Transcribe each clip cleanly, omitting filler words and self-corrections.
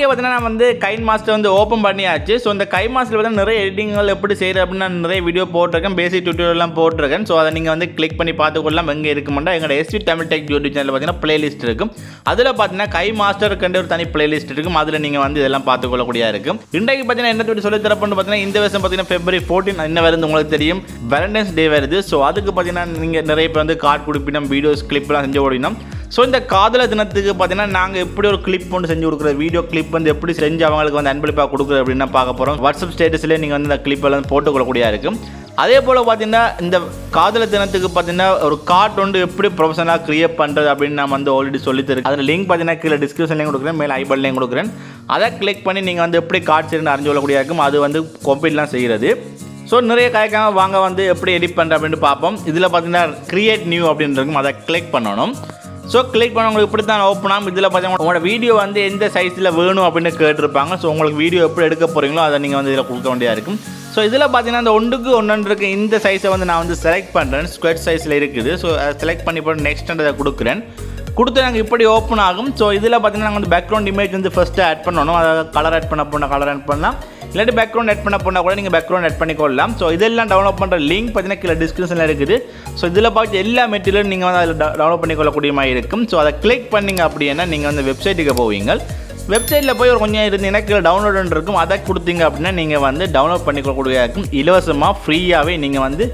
Okay பார்த்தீங்கன்னா நான் வந்து கைன்மாஸ்டர் வந்து ஓப்பன் பண்ணியாச்சு. ஸோ இந்த கைன்மாஸ்டர் பார்த்தீங்கன்னா நிறைய எடிட்டிங்கள் எப்படி செய்கிற அப்படின்னு நான் நிறைய வீடியோ போட்டிருக்கேன், பேசிக் டியூட்டோரியல்லாம் போட்டிருக்கேன். ஸோ அதை நீங்கள் வந்து கிளிக் பண்ணி பார்த்துக்கொள்ளலாம். எங்கே இருக்குமெண்டா எங்களோட எஸ்வி தமிழ் டெக் யூடியூப் சேனலில் பார்த்தீங்கன்னா பிளேலிஸ்ட் இருக்கும். அதில் பார்த்தீங்கன்னா கைமாஸ்டர் கண்டு ஒரு தனி பிளேலிஸ்ட் இருக்கும். அதில் நீங்கள் வந்து இதெல்லாம் பார்த்துக்கொள்ளக்கூடிய இருக்கும். இன்றைக்கு பார்த்தீங்கன்னா என்ன சொல்லி தரப்புன்னு பார்த்தீங்கன்னா இந்த வருஷம் பார்த்தீங்கன்னா February 14 என்ன வருது உங்களுக்கு தெரியும், வேலண்டைன்ஸ் டே வருது. ஸோ அதுக்கு பார்த்தீங்கன்னா நீங்கள் நிறைய பேர் வந்து கார்டு கொடுப்பினோம், வீடியோஸ் கிளிப்லாம் செஞ்சு ஓடினோம். ஸோ இந்த காதலர் தினத்துக்கு பார்த்தீங்கன்னா நாங்கள் எப்படி ஒரு கிளிப் ஒன்று செஞ்சு கொடுக்குற வீடியோ கிளிப் வந்து எப்படி செஞ்சு அவங்களுக்கு வந்து அன்பளிப்பாக கொடுக்குறது அப்படின்னு பார்க்க போகிறோம். வாட்ஸ்அப் ஸ்டேட்டஸ்லேயே நீங்கள் வந்து இந்த கிளிப்பெல்லாம் போட்டுக்கொள்ளக்கூடிய இருக்கும். அதே போல் பார்த்தீங்கன்னா இந்த காதலர் தினத்துக்கு பார்த்தீங்கன்னா ஒரு கார்ட் வந்து எப்படி ப்ரொஃபஷனலாக கிரியேட் பண்ணுறது அப்படின்னு நான் வந்து ஆல்ரெடி சொல்லித்தருக்கேன். அதில் லிங்க் பார்த்தீங்கன்னா கீழே டிஸ்கிரிப்ஷன்லேயும் கொடுக்குறேன், மேலே ஐபட்லேயும் கொடுக்குறேன். அதை கிளிக் பண்ணி நீங்கள் வந்து எப்படி கார்ட் செய்யணும்னு அறிஞ்சு கொள்ளக்கூடிய இருக்கும். அது வந்து கம்ப்ளீட்லாம் செய்கிறது. ஸோ நிறைய காய்க்காம வாங்க வந்து எப்படி எடிட் பண்ணுற அப்படின்ட்டு பார்ப்போம். இதில் பார்த்தீங்கன்னா கிரியேட் நியூ அப்படின்னு இருக்கும், அதை கிளிக் பண்ணணும். ஸோ கிளிக் பண்ண உங்களுக்கு இப்படி தான் ஓப்பன் ஆகும். இதில் பார்த்தீங்கன்னா உங்களோட வீடியோ வந்து எந்த சைஸில் வேணும் அப்படின்னு கேட்டிருப்பாங்க. ஸோ உங்களுக்கு வீடியோ எப்படி எடுக்க போகிறீங்களோ அதை நீங்கள் வந்து இதில் கொடுக்க வேண்டியதாக இருக்கும். ஸோ இதில் பார்த்தீங்கன்னா இந்த ஒன்றுக்கு ஒன்று இருக்கு இந்த சைஸை வந்து நான் வந்து செலக்ட் பண்ணுறேன். ஸ்கொயர் சைஸில் இருக்குது. ஸோ அதை செலக்ட் பண்ணி போட்டு நெக்ஸ்ட் அதை கொடுக்குறேன். கொடுத்து நாங்கள் இப்படி ஓப்பன் ஆகும். ஸோ இதில் பார்த்தீங்கன்னா நாங்கள் வந்து பேக்ரவுண்ட் இமேஜ் வந்து ஃபஸ்ட்டு ஆட் பண்ணணும். அதாவது கலர் ஆட் பண்ண கலர் ஆட் பண்ணலாம், இல்லாட்டி பேக்ரவுண்ட் ஆட் பண்ண கூட நீங்கள் பேக்ரவுண்ட் ஆட் பண்ணிக்கொள்ளலாம். ஸோ இதெல்லாம் டவுன்லோட் பண்ணுற லிங்க் பார்த்தீங்கன்னா கீழே டிஸ்கிரிப்ஷனில் இருக்குது. ஸோ இதில் பார்த்து எல்லா மெட்டீரியலும் நீங்கள் வந்து அதில் டவுன்லோட் பண்ணிக்கொள்ளக்கூடிய மாதிரி இருக்கும். ஸோ அதை கிளிக் பண்ணிங்க அப்படின்னா நீங்கள் வந்து வெப்சைட்டுக்கு போவீங்க. வெப்சைட்டில் போய் ஒரு கொஞ்சம் இருந்தீங்கன்னா கீழே டவுன்லோடு இருக்கும். அதை கொடுத்தீங்க அப்படின்னா நீங்கள் வந்து டவுன்லோட் பண்ணிக்கொள்ளக்கூடிய இருக்கும். இலவசமாக ஃப்ரீயாகவே நீங்கள் வந்து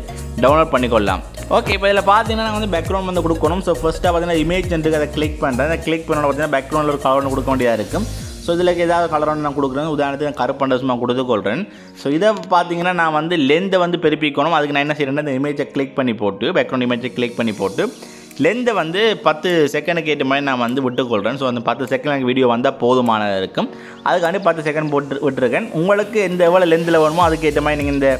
டவுன்லோட் பண்ணிக்கொள்ளலாம். ஓகே, இப்போ இதில் பார்த்தீங்கன்னா நாங்கள் வந்து பேக்ரவுண்ட் வந்து கொடுக்கணும். ஸோ ஃபஸ்ட்டாக பார்த்தீங்கன்னா இமேஜ் வந்து அதை கிளிக் பண்ணுறேன். அதை கிளிக் பண்ணோட பார்த்தீங்கன்னா பேக்ரவுண்டில் ஒரு கலர் கொடுக்க வேண்டியதாக இருக்கும். ஸோ இதில் ஏதாவது கலர் ஒன்று நான் கொடுக்குறேன். உதாரணத்துக்கு நான் கருப்பண்டசமாக கொடுத்துக்கொள்கிறேன். ஸோ இதை பார்த்தீங்கன்னா நான் வந்து லென்த்தை வந்து பெருப்பிக்கணும். அதுக்கு நான் என்ன செய்கிறேன்னா இந்த இமேஜை கிளிக் பண்ணி போட்டு பேக்ரவுண்ட் இமேஜை கிளிக் பண்ணி போட்டு லென்த்தை வந்து 10 செகண்டுக்கு ஏற்ற மாதிரி நான் வந்து விட்டுக்கொள்கிறேன். ஸோ அந்த 10 செகண்ட் எனக்கு வீடியோ வந்தால் போதுமானதாக இருக்கும். அதுக்காண்டி 10 செகண்ட் விட்டுருக்கேன். உங்களுக்கு எந்த எவ்வளோ லென்த்தில் வேணுமோ அதுக்கு ஏற்ற மாதிரி நீங்கள் இந்த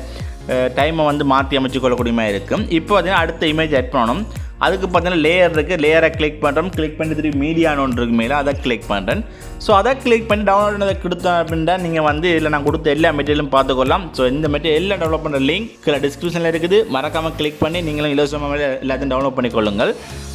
டைமை வந்து மாற்றி அமைச்சு கொள்ளக்கூடிய மாதிரி இருக்கும். இப்போ பார்த்தீங்கன்னா அடுத்த இமேஜ் ஆட் பண்ணணும். அதுக்கு பார்த்தீங்கன்னா லேயர் இருக்குது. லேயரை கிளிக் பண்ணுறோம். கிளிக் பண்ணி திருப்பி மீடியான்னு ஒன்று இருக்கு மேலே, அதை கிளிக் பண்ணுறேன். ஸோ அதை கிளிக் பண்ணி டவுன்லோட் அதை கொடுத்தோம் அப்படின்னா நீங்கள் வந்து இதில் நான் கொடுத்த எல்லா மெட்டீரியலும் பார்த்துக்கொள்ளலாம். ஸோ இந்த மெட்டீரியல் எல்லாம் டெவலப் பண்ணுற லிங்க் கீழே டிஸ்கிரிப்ஷனில் இருக்குது. மறக்காமல் கிளிக் பண்ணி நீங்களும் இலவசமாக எல்லாத்தையும் டவுன்லோட் பண்ணிக்கொள்ளுங்கள்.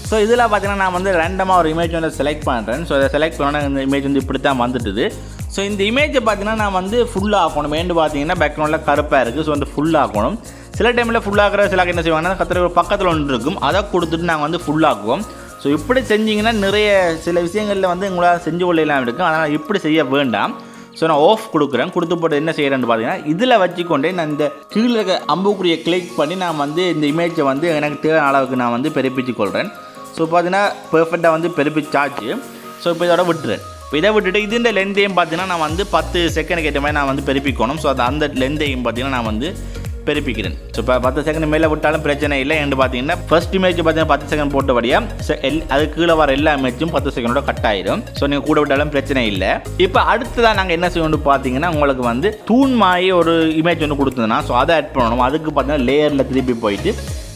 ஸோ இதில் பார்த்தீங்கன்னா நான் வந்து ரேண்டமாக ஒரு இமேஜ் வந்து செலக்ட் பண்ணுறேன். ஸோ அதை செலக்ட் பண்ணோன்னா இந்த இமேஜ் வந்து இப்படி தான் வந்துட்டுது. ஸோ இந்த இமேஜை பார்த்தீங்கன்னா நான் வந்து ஃபுல்லாக ஆக்கணும். வேண்டு பார்த்தீங்கன்னா பேக்ரவுண்டில் கருப்பாக இருக்குது. ஸோ வந்து ஃபுல்லாக ஆக்கணும். சில டைமில் ஃபுல்லாகிற சில என்ன செய்வாங்கன்னா கத்திர பக்கத்தில் ஒன்று இருக்கும், அதை கொடுத்துட்டு நாங்கள் வந்து ஃபுல்லாக்குவோம். ஸோ இப்படி செஞ்சிங்கன்னா நிறைய சில விஷயங்களில் வந்து உங்களால் செஞ்சு கொள்ளலாம் இருக்கும். அதனால் இப்படி செய்ய வேண்டாம். ஸோ நான் ஆஃப் கொடுக்குறேன். கொடுத்து போட்டு என்ன செய்கிறேன்னு பார்த்தீங்கன்னா இதில் வச்சுக்கொண்டே நான் இந்த கீழே இருக்க அம்புக்குறியை கிளிக் பண்ணி நான் வந்து இந்த இமேஜை வந்து எனக்கு தேவையான அளவுக்கு நான் வந்து பெருப்பிச்சு கொள்கிறேன். ஸோ பார்த்தீங்கன்னா பெர்ஃபெக்டாக வந்து பெருப்பிச்சாச்சு. ஸோ இப்போ இதோட விட்டுறேன். இப்போ இதை விட்டுட்டு இந்த லென்த்தையும் பார்த்தீங்கன்னா நான் வந்து 10 செகண்டுக்கு ஏற்ற மாதிரி நான் வந்து பெருப்பிக்கணும். ஸோ அந்த லென்த்தையும் பார்த்தீங்கன்னா நான் வந்து பெருப்பிக்கிறேன். ஸோ இப்போ 10 செகண்ட் மேலே விட்டாலும் பிரச்சனை இல்லை. என்று பார்த்தீங்கன்னா ஃபர்ஸ்ட் இமேஜ் பார்த்தீங்கன்னா 10 செகண்ட் போட்டபடியாக அது கீழே வர எல்லா இமேஜும் 10 செகண்டோட கட் ஆயிடும். ஸோ நீங்கள் கூட விட்டாலும் பிரச்சனை இல்லை. இப்போ அடுத்ததான் நாங்கள் என்ன செய்யணும் பார்த்தீங்கன்னா உங்களுக்கு வந்து தூண் மாதிரி ஒரு இமேஜ் ஒன்று கொடுத்ததுன்னா ஸோ அதை ஆட் பண்ணணும். அதுக்கு பார்த்தீங்கன்னா லேயரில்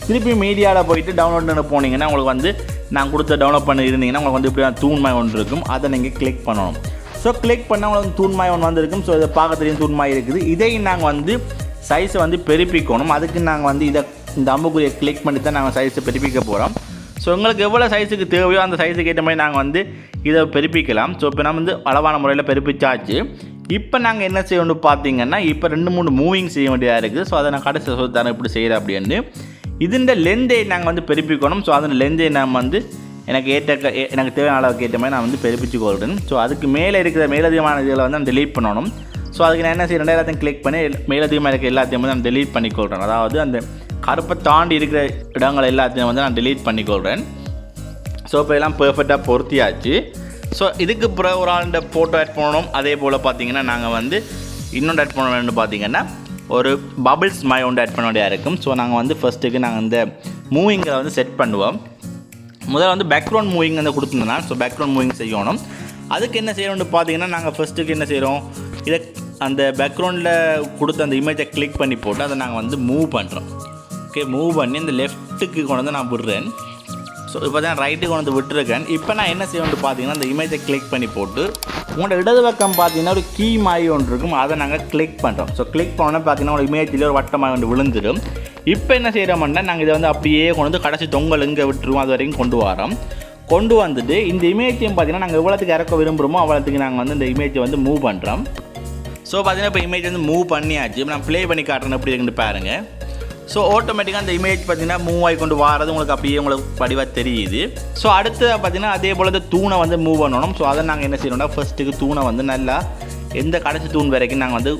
திருப்பி மீடியாவில் போயிட்டு டவுன்லோட் போனீங்கன்னா உங்களுக்கு வந்து நான் கொடுத்த டவுன்லோட் பண்ணி இருந்தீங்கன்னா உங்களுக்கு வந்து இப்படி தூண் மாதிரி ஒன்று இருக்கும். அதை நீங்கள் கிளிக் பண்ணணும். ஸோ கிளிக் பண்ணால் உங்களுக்கு தூண் மாதிரி ஒன்று வந்துருக்கும். ஸோ இதை பார்க்க தெரியும் தூண் மாதிரி இருக்குது. இதையும் நாங்கள் வந்து சைஸை வந்து பெருப்பிக்கணும். அதுக்கு நாங்கள் வந்து இந்த அம்புக்குறியை கிளிக் பண்ணி தான் நாங்கள் சைஸை பெருப்பிக்க போகிறோம். ஸோ உங்களுக்கு எவ்வளோ சைஸுக்கு தேவையோ அந்த சைஸுக்கு ஏற்ற மாதிரி நாங்கள் வந்து இதை பெருப்பிக்கலாம். ஸோ இப்போ நம்ம வந்து அளவான முறையில் பெருப்பிச்சாச்சு. இப்போ நாங்கள் என்ன செய்யணும் பார்த்தீங்கன்னா இப்போ 2-3 மூவிங் செய்ய வேண்டியதாக இருக்குது. ஸோ அதை நான் கடைசி சொல்லி தரேன் இப்படி செய்கிறேன் அப்படின்னு. இதுன்ற லென்த்தை நாங்கள் வந்து பெருப்பிக்கணும். ஸோ அதன் லென்த்தை நான் வந்து எனக்கு தேவையான அளவுக்கு ஏற்ற மாதிரி நான் வந்து பெருப்பிச்சு கொள்கிறேன். ஸோ அதுக்கு மேலே இருக்கிற மேலதிகமான இதில் வந்து நான் டெலீட் பண்ணணும். ஸோ அதுக்கு நான் என்ன செய்யறேன், எல்லாத்தையும் கிளிக் பண்ணி மேலதிகமாக இருக்க எல்லாத்தையும் வந்து நான் டெலீட் பண்ணிக்கொள்கிறேன். அதாவது அந்த கருப்பை தாண்டி இருக்கிற இடங்கள் எல்லாத்தையும் வந்து நான் டெலீட் பண்ணிக்கொள்கிறேன். ஸோ இப்போ எல்லாம் பெர்ஃபெக்டாக பொருத்தியாச்சு. ஸோ இதுக்கு பிறகு ஒரு ஆளுடைய ஃபோட்டோ ஆட் பண்ணணும். அதே போல் பார்த்தீங்கன்னா நாங்கள் வந்து இன்னொன்று ஆட் பண்ண வேண்டும். பார்த்தீங்கன்னா ஒரு பபிள்ஸ் மாதிரி ஒன்று ஆட் பண்ண வேண்டியதாக இருக்கும். ஸோ நாங்கள் வந்து ஃபஸ்ட்டுக்கு நாங்கள் இந்த மூவிங்கை வந்து செட் பண்ணுவோம். முதல்ல வந்து பேக்ரவுண்ட் மூவிங் வந்து கொடுத்துருந்தோம்னா ஸோ பேக்ரவுண்ட் மூவிங் செய்யணும். அதுக்கு என்ன செய்யணும்னு பார்த்தீங்கன்னா நாங்கள் ஃபஸ்ட்டுக்கு என்ன செய்கிறோம், இதை அந்த பேக்ரவுண்டில் கொடுத்த அந்த இமேஜை கிளிக் பண்ணி போட்டு அதை நாங்கள் வந்து மூவ் பண்ணுறோம். ஓகே, மூவ் பண்ணி இந்த லெஃப்ட்டுக்கு கொண்டு வந்து நான் விடுறேன். ஸோ இப்போ தான் ரைட்டுக்கு கொண்டு வந்து விட்டுருக்கேன். இப்போ நான் என்ன செய்யணும்னு பார்த்தீங்கன்னா அந்த இமேஜை கிளிக் பண்ணி போட்டு உங்களோட இடது பக்கம் பார்த்தீங்கன்னா ஒரு கீ மாதிரி ஒன்று இருக்கும், அதை நாங்கள் கிளிக் பண்ணுறோம். ஸோ கிளிக் பண்ணோன்னா பார்த்தீங்கன்னா ஒரு இமேஜில் ஒரு வட்டமாக வந்து விழுந்துடும். இப்போ என்ன செய்கிறோம்னா நாங்கள் இதை வந்து அப்படியே கொண்டு வந்து கடைசி தொங்கல் இங்கே விட்டுருவோம், அது வரைக்கும் கொண்டு வரோம். கொண்டு வந்துட்டு இந்த இமேஜையும் பார்த்தீங்கன்னா நாங்கள் எவ்வளோத்துக்கு இறக்க விரும்புகிறோமோ அவ்வளோத்துக்கு நாங்கள் வந்து இந்த இமேஜை வந்து மூவ் பண்ணுறோம். ஸோ பார்த்தீங்கன்னா இப்போ இமேஜ் வந்து மூவ் பண்ணியாச்சு. இப்போ நான் ப்ளே பண்ணி காட்டுறேன் எப்படி இருக்குன்னு பாருங்கள். ஸோ ஆட்டோமேட்டிக்காக அந்த இமேஜ் பார்த்தீங்கன்னா மூவ் ஆகி கொண்டு வரது உங்களுக்கு அப்படியே உங்களுக்கு படிவாக தெரியுது. ஸோ அடுத்து பார்த்தீங்கன்னா அதே போல் இந்த தூணை வந்து மூவ் பண்ணணும். ஸோ அதை நாங்கள் என்ன செய்யணும்னா ஃபஸ்ட்டுக்கு தூணை வந்து நல்லா எந்த கடைசி தூண் வரைக்கும் நாங்கள் வந்து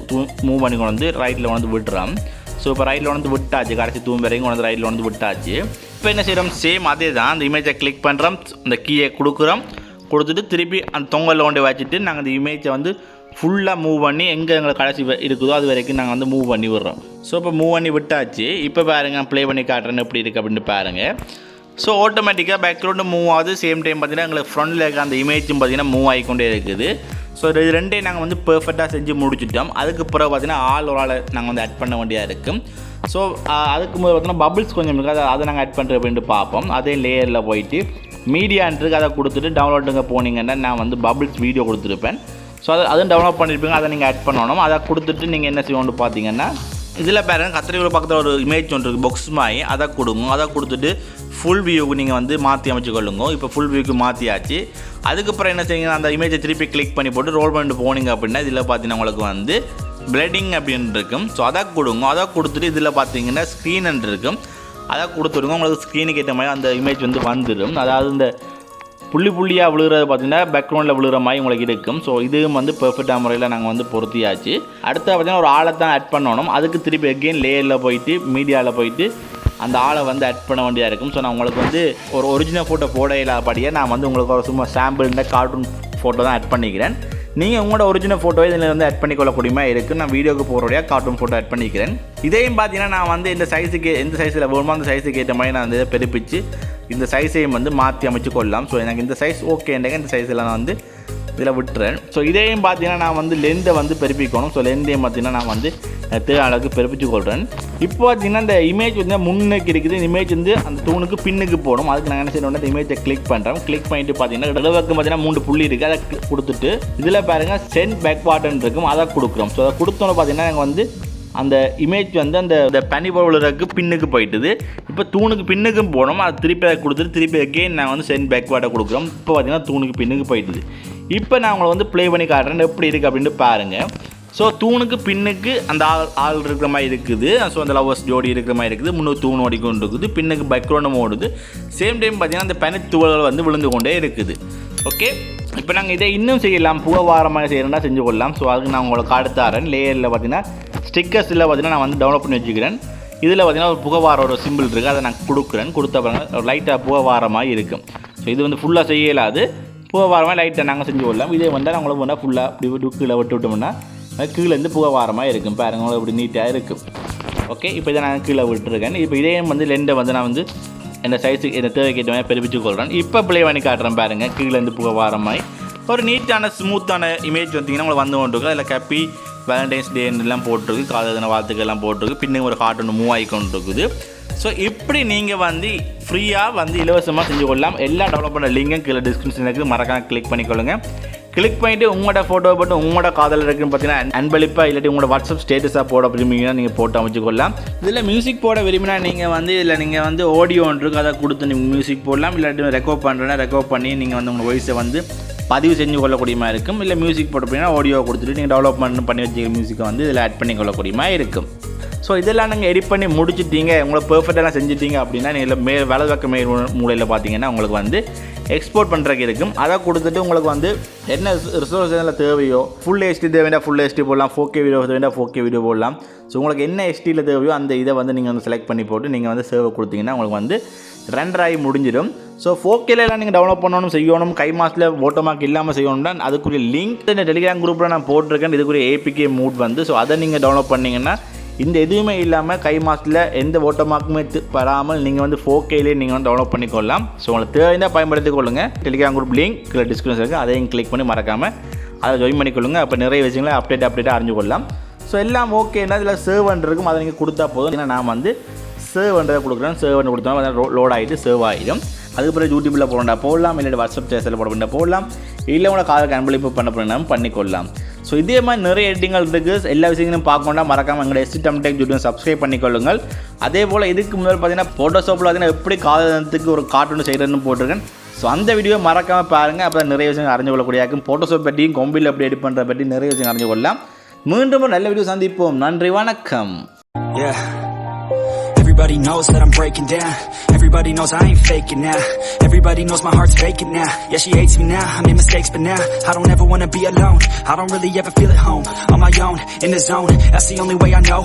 மூவ் பண்ணி கொண்டு வந்து ரைட்டில் வந்து விட்டுறோம். ஸோ இப்போ ரைட்டில் வந்து விட்டாச்சு, கடைசி தூண் வரைக்கும் கொண்டு வந்து ரைட்டில் வந்து விட்டாச்சு. இப்போ என்ன செய்கிறோம், சேம் அதே தான் அந்த இமேஜை கிளிக் பண்ணுறோம், இந்த கீயை கொடுத்துட்டு திருப்பி அந்த தொங்கலில் கொண்டு வச்சுட்டு நாங்கள் அந்த இமேஜை வந்து ஃபுல்லாக மூவ் பண்ணி எங்கே எங்களுக்கு கடைசி இருக்குதோ அது வரைக்கும் நாங்கள் வந்து மூவ் பண்ணி விடுறோம். ஸோ இப்போ மூவ் பண்ணி விட்டாச்சு. இப்போ பாருங்கள் ப்ளே பண்ணி காட்டுறேன்னு எப்படி இருக்குது அப்படின்னு பாருங்கள். ஸோ ஆட்டோமேட்டிக்காக பேக்ரவுண்டு மூவ் ஆகுது. சேம் டைம் பார்த்தீங்கன்னா எங்களுக்கு ஃப்ரண்டில் இருக்க அந்த இமேஜும் பார்த்தீங்கன்னா மூவ் ஆகிக்கொண்டே இருக்குது. ஸோ இது ரெண்டே நாங்கள் வந்து பெர்ஃபெக்டாக செஞ்சு முடிச்சிட்டோம். அதுக்கு பிறகு பார்த்தீங்கன்னா ஒரு ஆளை நாங்கள் வந்து ஆட் பண்ண வேண்டியதாக இருக்கும். ஸோ அதுக்கு முதல்ல பார்த்தீங்கன்னா பபிள்ஸ் கொஞ்சம் இருக்குது, அதை நாங்கள் ஆட் பண்ணுற அப்படின்ட்டு பார்ப்போம். அதே லேயரில் போயிட்டு மீடியான்ட்டுருக்கு அதை கொடுத்துட்டு டவுன்லோடுங்க போனீங்கன்னா நான் வந்து பபிள்ஸ் வீடியோ கொடுத்துருப்பேன். ஸோ அதுவும் டவுன்லோட் பண்ணியிருப்பீங்க, அதை நீங்கள் ஆட் பண்ணணும். அதை கொடுத்துட்டு நீங்கள் என்ன செய்யணும்னு பார்த்தீங்கன்னா இதில் பாருங்கள் கத்திரிக்கோள் பக்கத்தில் ஒரு இமேஜ் ஒன்று இருக்குது பாக்ஸ் மாதிரி, அதை கொடுங்க. அதை கொடுத்துட்டு ஃபுல் வியூவுக்கு நீங்கள் வந்து மாற்றி அமைச்சுக்கொள்ளுங்க. இப்போ ஃபுல் வியூக்கு மாற்றியாச்சு. அதுக்கப்புறம் என்ன செய்யுங்க, அந்த இமேஜை திருப்பி கிளிக் பண்ணி போட்டு ரோல் பண்ணிட்டு போனீங்க அப்படின்னா இதில் பார்த்தீங்கன்னா உங்களுக்கு வந்து பிளட்டிங் அப்படின்னு இருக்கும். ஸோ அதை கொடுங்க. அதை கொடுத்துட்டு இதில் பார்த்தீங்கன்னா ஸ்க்ரீன் இருக்கும், அதை கொடுத்துடுங்க. உங்களுக்கு ஸ்க்ரீனுக்கு ஏற்ற மாதிரி அந்த இமேஜ் வந்து வந்துடும். அதாவது இந்த புள்ளியாக விழுகிறது பார்த்தீங்கன்னா பேக்ரவுண்டில் விழுகிற மாதிரி உங்களுக்கு இருக்கும். ஸோ இதுவும் வந்து பெர்ஃபெக்டான முறையில் நாங்கள் வந்து பொருத்தியாச்சு. அடுத்து பார்த்தீங்கன்னா ஒரு ஆளை தான் ஆட் பண்ணணும். அதுக்கு திருப்பி எகெயின் லேயரில் போயிட்டு மீடியாவில் போயிட்டு அந்த ஆளை வந்து ஆட் பண்ண வேண்டியதாக இருக்கும். ஸோ நான் உங்களுக்கு வந்து ஒரு ஒரிஜினல் ஃபோட்டோ போட இல்லாதபடியே நான் வந்து உங்களுக்கு ஒரு சும்மா சாம்பிள் இந்த கார்ட்டூன் ஃபோட்டோ தான் ஆட் பண்ணிக்கிறேன். நீங்கள் உங்களோட ஒரிஜினல் ஃபோட்டோவை இதில் வந்து ஆட் பண்ணிக்கொள்ளக்கூடியமா இருக்குது. நான் வீடியோக்கு போகிறோடைய கார்ட்டூன் ஃபோட்டோ ஆட் பண்ணிக்கிறேன். இதையும் பார்த்தீங்கன்னா நான் வந்து இந்த சைஸுக்கு எந்த சைஸில் வேணுமோ அந்த சைஸுக்கு ஏற்ற மாதிரி நான் வந்து பெருப்பிச்சு இந்த சைஸையும் வந்து மாற்றி அமைச்சு கொள்ளலாம். ஸோ எனக்கு இந்த சைஸ் ஓகேன்றங்க இந்த சைஸில் நான் வந்து இதில் விட்டுறேன். ஸோ இதையும் பார்த்தீங்கன்னா நான் வந்து லென்த்தை வந்து பெருப்பிக்கணும். ஸோ லென்த்தையும் பார்த்தீங்கன்னா நான் வந்து தேவை அளவுக்கு பெருப்பிச்சு கொள்கிறேன். இப்போ பார்த்தீங்கன்னா இந்த இமேஜ் வந்து முன்னுக்கு இருக்குது, இந்த இமேஜ் வந்து அந்த தூணுக்கு பின்னுக்கு போகணும். அதுக்கு நாங்கள் என்ன செய்யணும்னா இந்த இமேஜை கிளிக் பண்ணுறோம். கிளிக் பண்ணிட்டு பார்த்தீங்கன்னா இடதுபக்கம் பார்த்தீங்கன்னா 3 புள்ளி இருக்குது, அதை கொடுத்துட்டு இதில் பாருங்கள் சென்ட் பேக்வார்டுன்னு இருக்கும், அதை கொடுக்குறோம். ஸோ அதை கொடுத்தோன்னு பார்த்தீங்கன்னா நாங்கள் வந்து அந்த இமேஜ் வந்து அந்த பனி பொருளுக்கு பின்னுக்கு போயிட்டுது. இப்போ தூணுக்கு பின்னுக்கும் போனோம், அதை திருப்பி அதை கொடுத்துட்டு திருப்பி அகெயின் நாங்கள் வந்து சென்ட் பேக்வார்டை கொடுக்குறோம். இப்போ பார்த்தீங்கன்னா தூணுக்கு பின்னுக்கு போயிட்டுது. இப்போ நான் உங்களை வந்து ப்ளே பண்ணி காட்டுறேன் எப்படி இருக்குது அப்படின்னு பாருங்கள். ஸோ தூணுக்கு பின்னுக்கு அந்த ஆள் இருக்கிற மாதிரி இருக்குது. ஸோ அந்த லவர்ஸ் ஜோடி இருக்கிற மாதிரி இருக்குது. முன்னூறு தூண் ஓடிக்கொண்டு இருக்குது, பின்னுக்கு பேக்ரவுண்டும் ஓடுது. சேம் டைம் பார்த்தீங்கன்னா அந்த பனித்துவல்கள் வந்து விழுந்து கொண்டே இருக்குது. ஓகே, இப்போ நாங்கள் இதை இன்னும் செய்யலாம், புகவாரமாக செய்யணும்னா செஞ்சு கொள்ளலாம். ஸோ அதுக்கு நான் உங்களுக்கு காட்டுத்தாரேன். லேயரில் பார்த்தீங்கன்னா ஸ்டிக்கர்ஸில் பார்த்தீங்கன்னா நான் வந்து டவுன்லோட் பண்ணி வச்சுக்கிறேன். இதில் பார்த்தீங்கன்னா ஒரு புகவார ஒரு சிம்பிள் இருக்குது, அதை நான் கொடுக்குறேன். கொடுத்த பாருங்க ஒரு லைட்டாக புகவாரமாக இருக்கும். ஸோ இது வந்து ஃபுல்லாக செய்யலாது, புகவாரமாக லைட்டாக நாங்கள் செஞ்சு கொள்ளலாம். இதே வந்து நான் உங்களுக்கு வேணால் ஃபுல்லாக இப்படி கீழே விட்டுவிட்டோம்னா கீழேருந்து புகவாரமாக இருக்கும். பாருங்க உங்களுக்கு இப்படி நீட்டாக இருக்கும். ஓகே, இப்போ இதை நான் கீழே விட்டுருக்கேன். இப்போ இதே வந்து லெண்டை வந்து நான் வந்து இந்த சைஸுக்கு இந்த தேவைக்கேற்ற மாதிரி பெருப்பிச்சு கொள்கிறேன். இப்போ ப்ளே பண்ணி காட்டுறேன் பாருங்கள். கீழேருந்து புகவாரமாய் ஒரு நீட்டான ஸ்மூத்தான இமேஜ் வந்தீங்கன்னா உங்களுக்கு வந்து கொண்டிருக்கு. அதில் ஹாப்பி வேலண்டைன்ஸ் டேலாம் போட்டிருக்கு, காதல் வாழ்த்துக்கெல்லாம் போட்டிருக்கு, பின்னும் ஒரு ஹார்ட் ஒன்று மூவ் ஆகிக்கொண்டு இருக்குது. ஸோ இப்படி நீங்கள் வந்து ஃப்ரீயாக வந்து இலவசமாக செஞ்சு கொள்ளலாம். எல்லா டெவலப்மெண்ட் லிங்கும் கீழே டிஸ்கிரிப்ஷனுக்கு மறக்காம கிளிக் பண்ணிக்கொள்ளுங்க. கிளிக் பண்ணிவிட்டு உங்களோட ஃபோட்டோ போட்டு உங்களோட காதல் இருக்குன்னு பார்த்தீங்கன்னா அன்பளிப்பாக இல்லாட்டி உங்களோட வாட்ஸ்அப் ஸ்டேட்டஸாக போட விரும்பிங்கன்னா நீங்கள் போட்டு அமைச்சுக்கொள்ளலாம். இதில் மியூசிக் போட விரும்பினா நீங்கள் வந்து இதில் நீங்கள் வந்து ஆடியோ ஒன்றுக்கு அதை கொடுத்து நீங்கள் மியூசிக் போடலாம். இல்லாட்டி ரெக்கார்ட் பண்ணுறேன்னா ரெக்கார்ட் பண்ணி நீங்கள் வந்து உங்கள் வாய்ஸை வந்து பதிவு செஞ்சு கொள்ளக்கூடியமா இருக்கும். இல்லை மியூசிக் போட்டு அப்படின்னா ஆடியோ கொடுத்துட்டு நீங்கள் டெவலப்மெண்ட் பண்ணி வச்சுக்கிற மியூசிக்கை வந்து இதில் ஆட் பண்ணி கொள்ளக்கூடியமா இருக்கும். ஸோ இதெல்லாம் நீங்கள் எடிட் பண்ணி முடிச்சிட்டீங்க, உங்களை பெர்ஃபெக்டாக செஞ்சுட்டீங்க அப்படின்னா நீங்கள் வலது பக்க மேல் மூலையில் பார்த்தீங்கன்னா உங்களுக்கு வந்து எக்ஸ்போர்ட் பண்ணுறதுக்கு இருக்கும். அதை கொடுத்துட்டு உங்களுக்கு வந்து என்ன ரிசோர்ஸ் எதில் தேவையோ ஃபுல் ஹெச்டி தேவையா ஃபுல் ஹெச்டி போடலாம், 4K வீடியோ தேவையா 4K வீடியோ போடலாம். ஸோ உங்களுக்கு என்ன ஹெச்டியில் தேவையோ அந்த இதை வந்து நீங்கள் வந்து செலக்ட் பண்ணி போட்டு நீங்கள் வந்து சேவ் கொடுத்தீங்கன்னா உங்களுக்கு வந்து ரெண்டர் ஆகி முடிஞ்சிடும். ஸோ 4Kலாம் நீங்கள் டெவலப் பண்ணணும் செய்யணும், கைமாஸில் ஓட்டோமார்க் இல்லாமல் செய்யணும்னா அதுக்குரிய லிங்க் இந்த டெலிகிராம் குரூப்பில் நான் போட்டிருக்கேன். இதுக்குரிய APK மூட் வந்து ஸோ அதை நீங்கள் டெவலப் பண்ணிங்கன்னா இந்த எதுவுமே இல்லாமல் கைமாஸில் எந்த ஓட்டோமார்க்குமே படாமல் நீங்கள் வந்து 4Kலேயே நீங்கள் வந்து டெவலப் பண்ணிக்கொள்ளலாம். ஸோ உங்களுக்கு தேவையாக பயன்படுத்தி கொள்ளுங்கள். டெலிகிராம் குரூப் லிங்க் கீழே டிஸ்கிரிப்ஷன் இருக்குது, அதையும் கிளிக் பண்ணி மறக்காமல் அதை ஜாயின் பண்ணிக்கொள்ளுங்கள். அப்போ நிறைய விஷயங்களை அப்டேட்டாக அறிஞ்சு கொள்ளலாம். ஸோ எல்லாம் ஓகேன்னா இதில் சேவ் இருக்கும், அதை நீங்கள் கொடுத்தா போதும். ஏன்னா நான் வந்து சேவ் பண்ணுறதை கொடுக்குறேன். சேவ் பண்ணி கொடுத்தோம்னா லோட் ஆகிட்டு சேவ் ஆகிடும். அதுக்கப்புறம் யூடியூப்பில் போடா போடலாம், இல்லை வாட்ஸ்அப் சேனலில் போட வேண்டாம் போடலாம், இல்லை உங்களை காலுக்கு அன்பளிப்பு பண்ண போனால் பண்ணிக்கொள்ளலாம். ஸோ இதே மாதிரி நிறைய எடிட்டிங்கள் இருக்குது. எல்லா விஷயங்களும் பார்க்கணுன்னா மறக்காமல் எங்களோட ST Tamil Tech YouTube subscribe பண்ணிக்கொள்ளுங்கள். அதே போல் இதுக்கு முதல் பார்த்தீங்கன்னா ஃபோட்டோஷாப்பில் பார்த்தீங்கன்னா எப்படி காதலத்துக்கு ஒரு கார்ட்டூன் செய்கிறதுன்னு போட்டிருக்கேன். ஸோ அந்த வீடியோ மறக்காமல் பாருங்கள். அப்போ நிறைய விஷயங்கள் அறிஞ்சு கொள்ளக்கூடியாக்கும். ஃபோட்டோஷாப் பற்றியும் கொம்பில் எப்படி எடிட் பண்ணுற பற்றி நிறைய விஷயங்கள் அறிஞ்சு கொள்ளலாம். மீண்டும் ஒரு நல்ல வீடியோ சந்திப்போம். நன்றி, வணக்கம். Everybody knows that I'm breaking down. Everybody knows I ain't faking now. Everybody knows my heart's faking now. Yeah, she hates me now, I made mistakes but now I don't ever wanna be alone. I don't really ever feel at home. On my own, in the zone, that's the only way I know.